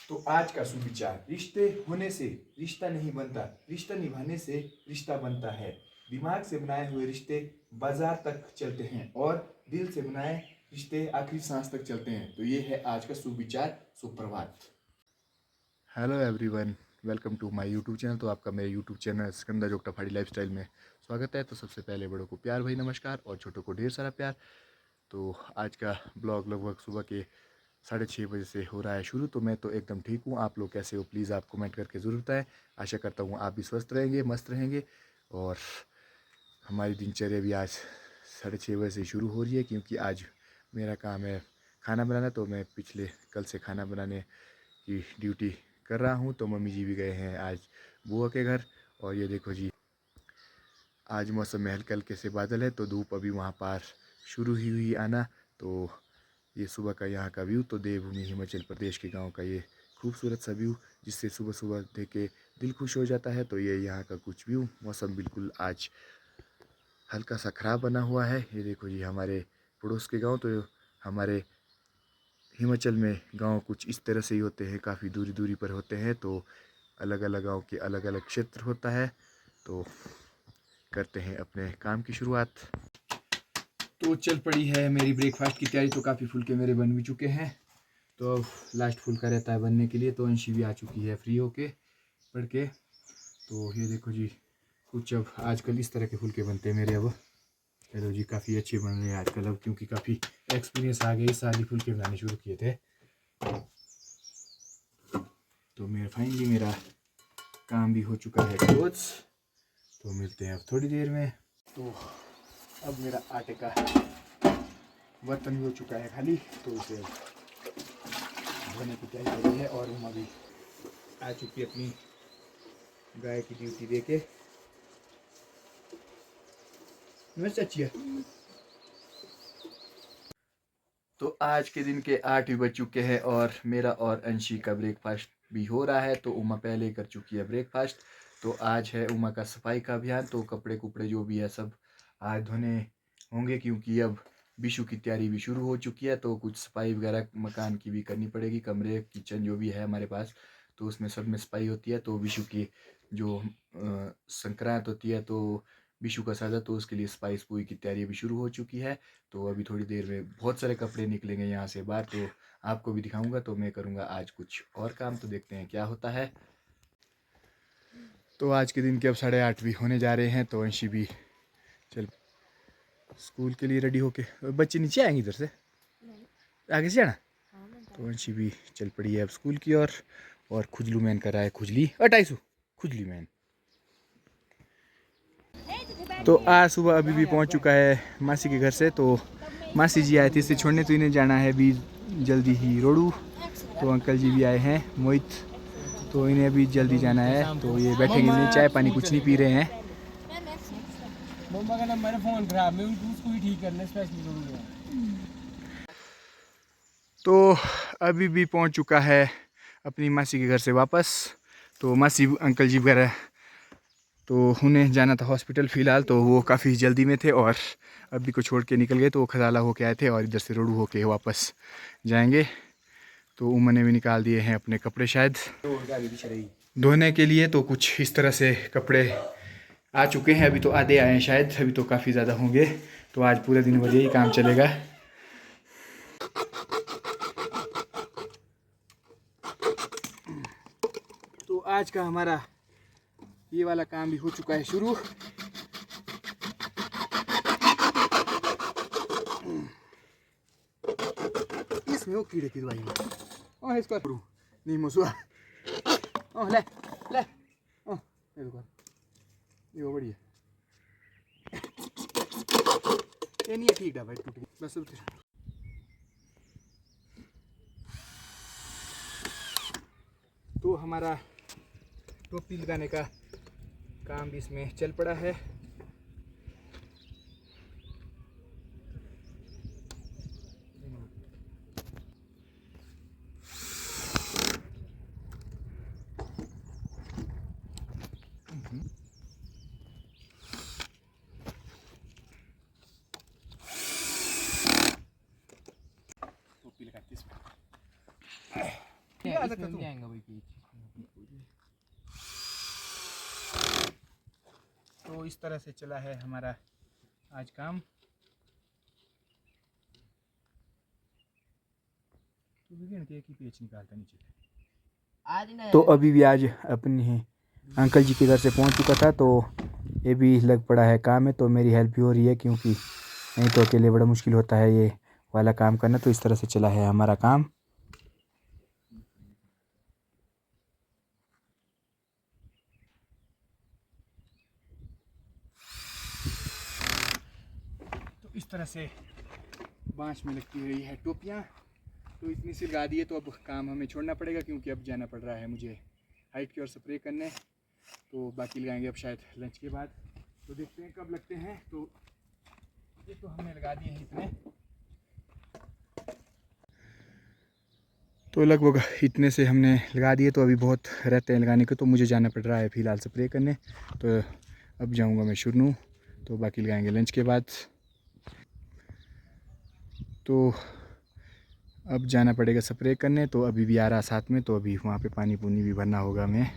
तो आज का सुविचार, रिश्ते होने से रिश्ता नहीं बनता, रिश्ता निभाने से रिश्ता बनता है। दिमाग से बनाए हुए रिश्ते बाजार तक चलते हैं और दिल से बनाए रिश्ते आखिरी सांस तक चलते हैं। तो ये है आज का सुविचार। सुप्रभात। Hello everyone, welcome to my YouTube channel. तो आपका मेरे यूट्यूब चैनल सिकंदर जोगटा पहाड़ी लाइफस्टाइल में स्वागत है। तो सबसे पहले बड़ों को प्यार भरी नमस्कार और छोटों को ढेर सारा प्यार। तो आज का ब्लॉग लगभग सुबह के 6:30 बजे से हो रहा है शुरू। तो मैं तो एकदम ठीक हूँ। आप लोग कैसे हो प्लीज़ आप कमेंट करके ज़रूर बताएं। आशा करता हूँ आप भी स्वस्थ रहेंगे, मस्त रहेंगे। और हमारी दिनचर्या भी आज 6:30 बजे से शुरू हो रही है, क्योंकि आज मेरा काम है खाना बनाना। तो मैं पिछले कल से खाना बनाने की ड्यूटी कर रहा हूँ। तो मम्मी जी भी गए हैं आज बुआ के घर। और ये देखो जी, आज मौसम में हल्के हल्के से बादल है, तो धूप अभी वहाँ पार शुरू ही हुई आना। तो ये सुबह का यहाँ का व्यू, तो देवभूमि हिमाचल प्रदेश के गांव का ये खूबसूरत सा व्यू, जिससे सुबह सुबह देख के दिल खुश हो जाता है। तो ये यहाँ का कुछ व्यू। मौसम बिल्कुल आज हल्का सा ख़राब बना हुआ है। ये देखो जी, हमारे पड़ोस के गांव, तो हमारे हिमाचल में गांव कुछ इस तरह से ही होते हैं, काफ़ी दूरी दूरी पर होते हैं। तो अलग अलग गाँव के अलग अलग क्षेत्र होता है। तो करते हैं अपने काम की शुरुआत। तो चल पड़ी है मेरी ब्रेकफास्ट की तैयारी। तो काफ़ी फुलके मेरे बन भी चुके हैं। तो अब लास्ट फुल्का रहता है बनने के लिए। तो अंशी भी आ चुकी है फ्री होके पढ़ के। तो ये देखो जी, कुछ अब आजकल इस तरह के फुल्के बनते हैं मेरे। अब चलो जी, काफ़ी अच्छे बन रहे हैं आजकल अब, क्योंकि काफ़ी एक्सपीरियंस आ गया। इस साल ही फुल्के बनाने शुरू किए थे। तो मेरा काम भी हो चुका है क्लोज। तो मिलते हैं अब थोड़ी देर में। तो अब मेरा आटे का बर्तन भी हो चुका है खाली। तो उसे धोने की तैयारी हो रही है। और उमा भी आ चुकी है अपनी गाय की ड्यूटी दे के। अच्छी है। तो आज के दिन के 8 भी बज चुके हैं और मेरा और अंशी का ब्रेकफास्ट भी हो रहा है। तो उमा पहले ही कर चुकी है ब्रेकफास्ट। तो आज है उमा का सफाई का अभियान। तो कपड़े कुपड़े जो भी है सब आज धोने होंगे, क्योंकि अब विशु की तैयारी भी शुरू हो चुकी है। तो कुछ सफाई वगैरह मकान की भी करनी पड़ेगी, कमरे किचन जो भी है हमारे पास, तो उसमें सब में सफाई होती है। तो विशु की जो संक्रांत होती है, तो विशु का साजा, तो उसके लिए सफाई सफाई की तैयारी भी शुरू हो चुकी है। तो अभी थोड़ी देर में बहुत सारे कपड़े निकलेंगे यहाँ से बाहर। तो आपको भी दिखाऊंगा। तो मैं करूँगा आज कुछ और काम। तो देखते हैं क्या होता है। तो आज के दिन के अब 8:30 भी होने जा रहे हैं। तो अंशी भी चल स्कूल के लिए रेडी होके, बच्चे नीचे आएंगे इधर से आगे से जाना। तो अंशी भी चल पड़ी है अब स्कूल की ओर। और खुजलू मैन कर रहा है खुजली। 250 खुजली मैन। तो आज सुबह अभी भी पहुंच चुका है मासी के घर से। तो मासी जी आए थे इसे छोड़ने। तो इन्हें जाना है अभी जल्दी ही रोडू। तो अंकल जी भी आए हैं मोहित। तो इन्हें अभी जल्दी जाना है। तो ये बैठेंगे नहीं, चाय पानी कुछ नहीं पी रहे हैं। मम्मा का नंबर फोन खराब, मैं उसको ही ठीक करना स्पेशली। तो अभी भी पहुंच चुका है अपनी मासी के घर से वापस। तो मासी अंकल जी वगैरह, तो उन्हें जाना था हॉस्पिटल फ़िलहाल। तो वो काफ़ी जल्दी में थे और अभी को छोड़ के निकल गए। तो वो खजाला होके आए थे और इधर से रोडू होके वापस जाएंगे। तो उमर ने भी निकाल दिए हैं अपने कपड़े शायद धोने के लिए। तो कुछ इस तरह से कपड़े आ चुके हैं। अभी तो आधे आए हैं शायद, अभी तो काफ़ी ज़्यादा होंगे। तो आज पूरे दिन भर यही काम चलेगा। तो आज का हमारा ये वाला काम भी हो चुका है शुरू। इसमें वो कीड़े की दवाई है। ओ इसका नहीं मसुआ। ओ ले ले ओ ये दुकान ये बढ़िया। ये नहीं है ठीक है भाई, टूट गई बस। तो हमारा टोपी लगाने का काम भी इसमें चल पड़ा है। टोपी लगाती इसमें। तो इस तरह से चला है हमारा आज काम। तो अभी भी आज अपने अंकल जी के घर से पहुंच चुका था, तो ये भी लग पड़ा है काम में। तो मेरी हेल्प भी हो रही है, क्योंकि नहीं तो अकेले बड़ा मुश्किल होता है ये वाला काम करना। तो इस तरह से चला है हमारा काम। तो इस तरह से बांस में लगती हुई है टोपियाँ। तो इतनी सी लगा दी है, तो अब काम हमें छोड़ना पड़ेगा, क्योंकि अब जाना पड़ रहा है मुझे हाइट की ओर स्प्रे करने। तो बाकी लगाएंगे अब शायद लंच के बाद। तो देखते हैं कब लगते हैं। तो ये तो हमने लगा दिए हैं इतने। तो लगभग इतने से हमने लगा दिए। तो अभी बहुत रहते हैं लगाने के, तो मुझे जाना पड़ रहा है फ़िलहाल स्प्रे करने। तो अब जाऊंगा मैं शुरू। तो बाकी लगाएंगे लंच के बाद। तो अब जाना पड़ेगा स्प्रे करने। तो अभी भी आ रहा साथ में, तो अभी वहाँ पे पानी पूनी भी भरना होगा हमें।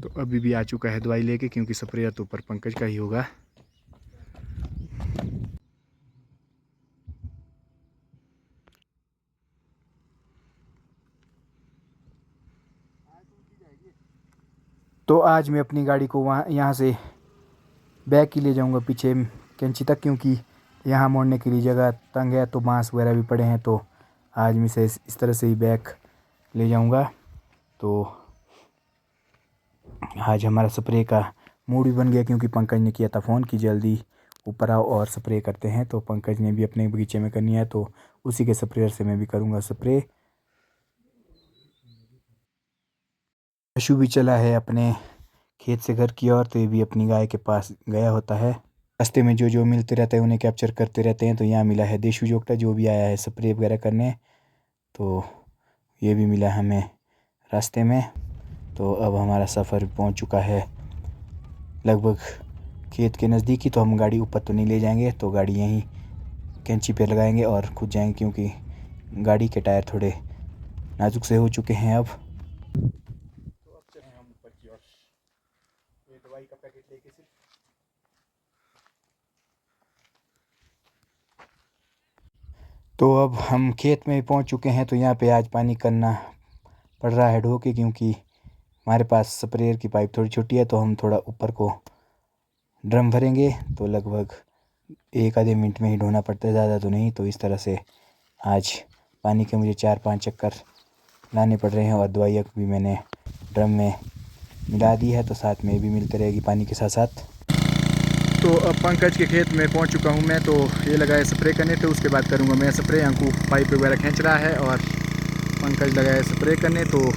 तो अभी भी आ चुका है दवाई लेके, क्योंकि स्प्रेयर तो ऊपर पंकज का ही होगा। तो आज मैं अपनी गाड़ी को यहाँ से बैक ही ले जाऊँगा पीछे कैंची तक, क्योंकि यहाँ मोड़ने के लिए जगह तंग है। तो बांस वगैरह भी पड़े हैं, तो आज मैं से इस तरह से ही बैक ले जाऊँगा। तो आज हमारा स्प्रे का मूड भी बन गया, क्योंकि पंकज ने किया था फ़ोन कि जल्दी ऊपर आओ और स्प्रे करते हैं। तो पंकज ने भी अपने बगीचे में करनी है, तो उसी के स्प्रेयर से मैं भी करूँगा स्प्रे। पशु भी चला है अपने खेत से घर की ओर, तो ये भी अपनी गाय के पास गया होता है। रास्ते में जो जो मिलते रहते हैं उन्हें कैप्चर करते रहते हैं। तो यहाँ मिला है देशू जोगटा, जो भी आया है स्प्रे वगैरह करने। तो ये भी मिला हमें रास्ते में। तो अब हमारा सफ़र पहुँच चुका है लगभग खेत के नज़दीक ही। तो हम गाड़ी ऊपर तो नहीं ले जाएंगे, तो गाड़ी यहीं कैंची पे लगाएंगे और खुद जाएंगे, क्योंकि गाड़ी के टायर थोड़े नाजुक से हो चुके हैं अब। तो अब चले हम ऊपर की ओर, ये दवाई का पैकेट लेके सिर्फ। तो अब हम खेत में पहुंच चुके हैं। तो यहाँ पे आज पानी करना पड़ रहा है ढो के, क्योंकि हमारे पास स्प्रेयर की पाइप थोड़ी छोटी है। तो हम थोड़ा ऊपर को ड्रम भरेंगे, तो लगभग एक आधे मिनट में ही ढोना पड़ता है, ज़्यादा तो नहीं। तो इस तरह से आज पानी के मुझे 4-5 चक्कर लाने पड़ रहे हैं। और दवाइयाँ भी मैंने ड्रम में मिला दी है, तो साथ में भी मिलती रहेगी पानी के साथ साथ। तो अब पंकज के खेत में पहुंच चुका हूं मैं। तो ये लगा है स्प्रे करने, तो उसके बाद करूंगा मैं स्प्रे। अंकु पाइप वगैरह खींच रहा है और पंकज लगा है स्प्रे करने। तो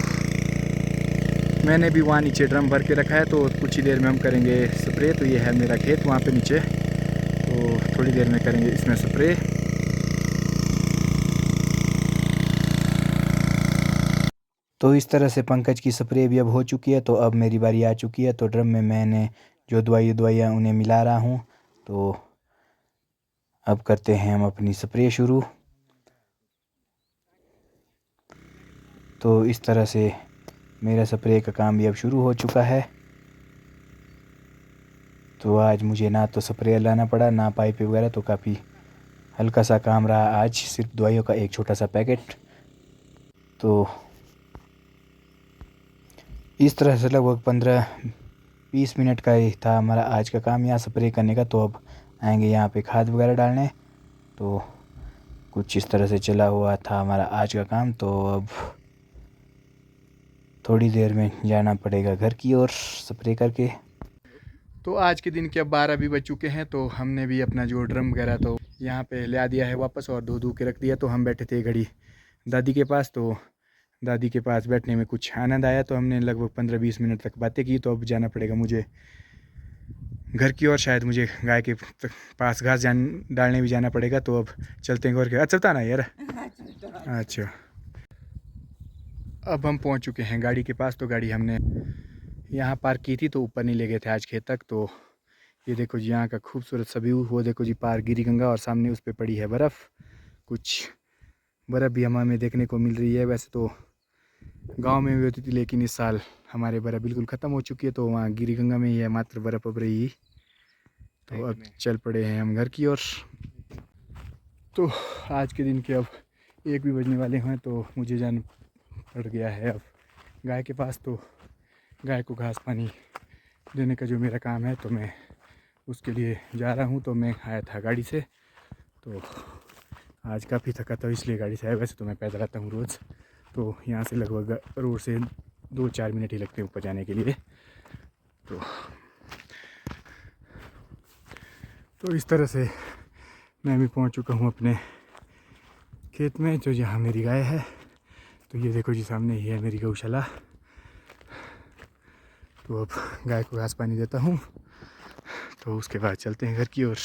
मैंने भी वहाँ नीचे ड्रम भर के रखा है, तो कुछ ही देर में हम करेंगे स्प्रे। तो ये है मेरा खेत वहाँ पे नीचे, तो थोड़ी देर में करेंगे इसमें स्प्रे। तो इस तरह से पंकज की स्प्रे भी अब हो चुकी है। तो अब मेरी बारी आ चुकी है। तो ड्रम में मैंने जो दवाइयाँ उन्हें मिला रहा हूँ। तो अब करते हैं हम अपनी स्प्रे शुरू। तो इस तरह से मेरा स्प्रे का काम भी अब शुरू हो चुका है। तो आज मुझे ना तो स्प्रे लाना पड़ा, ना पाइप वगैरह। तो काफ़ी हल्का सा काम रहा आज, सिर्फ दवाइयों का एक छोटा सा पैकेट। तो इस तरह से लगभग 15-20 मिनट का ही था हमारा आज का काम यहाँ स्प्रे करने का। तो अब आएंगे यहाँ पे खाद वगैरह डालने। तो कुछ इस तरह से चला हुआ था हमारा आज का काम। तो अब थोड़ी देर में जाना पड़ेगा घर की ओर स्प्रे करके। तो आज के दिन के अब 12 भी बज चुके हैं। तो हमने भी अपना जो ड्रम वगैरह तो यहाँ पे ला दिया है वापस, और धो के रख दिया। तो हम बैठे थे घड़ी दादी के पास। तो दादी के पास बैठने में कुछ आनंद आया। तो हमने लगभग 15-20 मिनट तक बातें की। तो अब जाना पड़ेगा मुझे घर की ओर। शायद मुझे गाय के पास घास डालने भी जाना पड़ेगा। तो अब चलते हैं घर के। अच्छा चलता ना यार। अच्छा, अब हम पहुँच चुके हैं गाड़ी के पास। तो गाड़ी हमने यहाँ पार्क की थी, तो ऊपर नहीं ले गए थे आज खेत तक। तो ये देखो जी यहाँ का खूबसूरत सा व्यू। वो देखो जी पार गिरी गंगा, और सामने उस पर पड़ी है बर्फ़। कुछ बर्फ़ भी हमें देखने को मिल रही है। वैसे तो गांव में भी होती थी, लेकिन इस साल हमारे बर्फ़ बिल्कुल ख़त्म हो चुकी है, तो वहाँ गिरिगंगा में ही है मात्र बर्फ़ अब रही। तो अब चल पड़े हैं हम घर की ओर। तो आज के दिन के अब 1 भी बजने वाले हैं, तो मुझे जाना पड़ गया है अब गाय के पास। तो गाय को घास पानी देने का जो मेरा काम है, तो मैं उसके लिए जा रहा हूँ। तो मैं आया था गाड़ी से, तो आज काफ़ी थका था इसलिए गाड़ी से आया। वैसे तो मैं पैदल आता हूँ रोज़, तो यहाँ से लगभग रोड से 2-4 मिनट ही लगते हैं ऊपर जाने के लिए। तो इस तरह से मैं भी पहुँच चुका हूँ अपने खेत में, जो जहाँ मेरी गाय है। तो ये देखो जी, सामने ही है मेरी गौशाला। तो अब गाय को घास पानी देता हूँ, तो उसके बाद चलते हैं घर की ओर।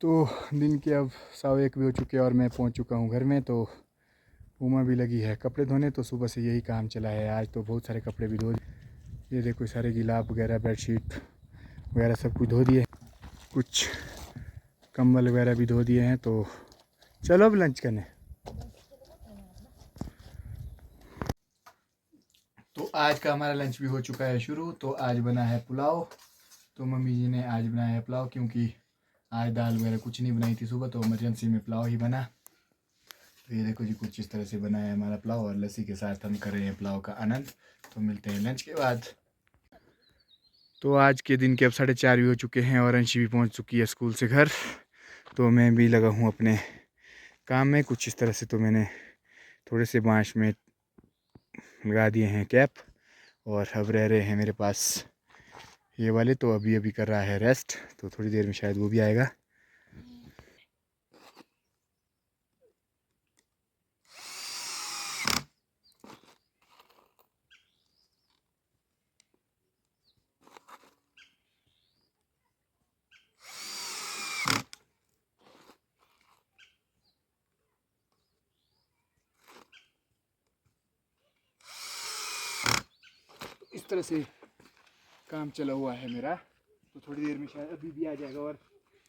तो दिन के अब 1:15 भी हो चुके हैं और मैं पहुँच चुका हूँ घर में। तो उमा भी लगी है कपड़े धोने, तो सुबह से यही काम चला है। आज तो बहुत सारे कपड़े भी धो, ये देखो सारे गिलाब वगैरह, बेडशीट वगैरह सब कुछ धो दिए, कुछ कंबल वगैरह भी धो दिए हैं। तो चलो अब लंच करने। तो आज का हमारा लंच भी हो चुका है शुरू। तो आज बना है पुलाव। तो मम्मी जी ने आज बनाया है पुलाव, क्योंकि आज दाल वगैरह कुछ नहीं बनाई थी सुबह, तो इमरजेंसी में पुलाव ही बना। तो ये देखो जी, कुछ इस तरह से बना है हमारा पुलाव, और लस्सी के साथ हम कर रहे हैं पुलाव का आनंद। तो मिलते हैं लंच के बाद। तो आज के दिन के अब 4:30 भी हो चुके हैं और अंशी भी पहुंच चुकी है स्कूल से घर। तो मैं भी लगा हूं अपने काम में कुछ इस तरह से। तो मैंने थोड़े से बांस में लगा दिए हैं कैप, और अब रह रहे हैं मेरे पास ये वाले। तो अभी अभी कर रहा है रेस्ट, तो थोड़ी देर में शायद वो भी आएगा। इस तरह से काम चला हुआ है मेरा। तो थोड़ी देर में शायद अभी भी आ जाएगा और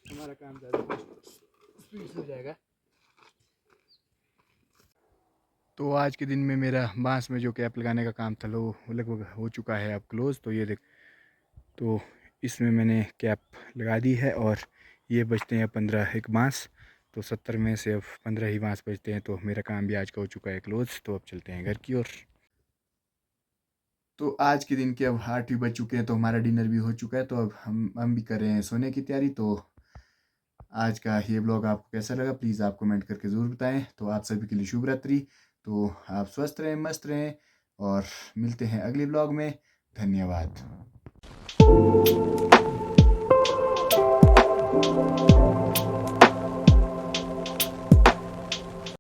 हमारा काम ज़्यादा स्पीड से हो जाएगा। तो आज के दिन में मेरा बांस में जो कैप लगाने का काम था, वो लगभग हो चुका है अब क्लोज़। तो ये देख, तो इसमें मैंने कैप लगा दी है, और ये बचते हैं 15 एक बांस। तो 70 में से अब 15 ही बांस बचते हैं। तो मेरा काम भी आज का हो चुका है क्लोज़। तो अब चलते हैं घर की ओर। तो आज के दिन के अब 8 भी बज चुके हैं, तो हमारा डिनर भी हो चुका है। तो अब हम भी कर रहे हैं सोने की तैयारी। तो आज का ये ब्लॉग आपको कैसा लगा, प्लीज़ आप कमेंट करके ज़रूर बताएं। तो आप सभी के लिए शुभ रात्रि। तो आप स्वस्थ रहें, मस्त रहें, और मिलते हैं अगले ब्लॉग में। धन्यवाद।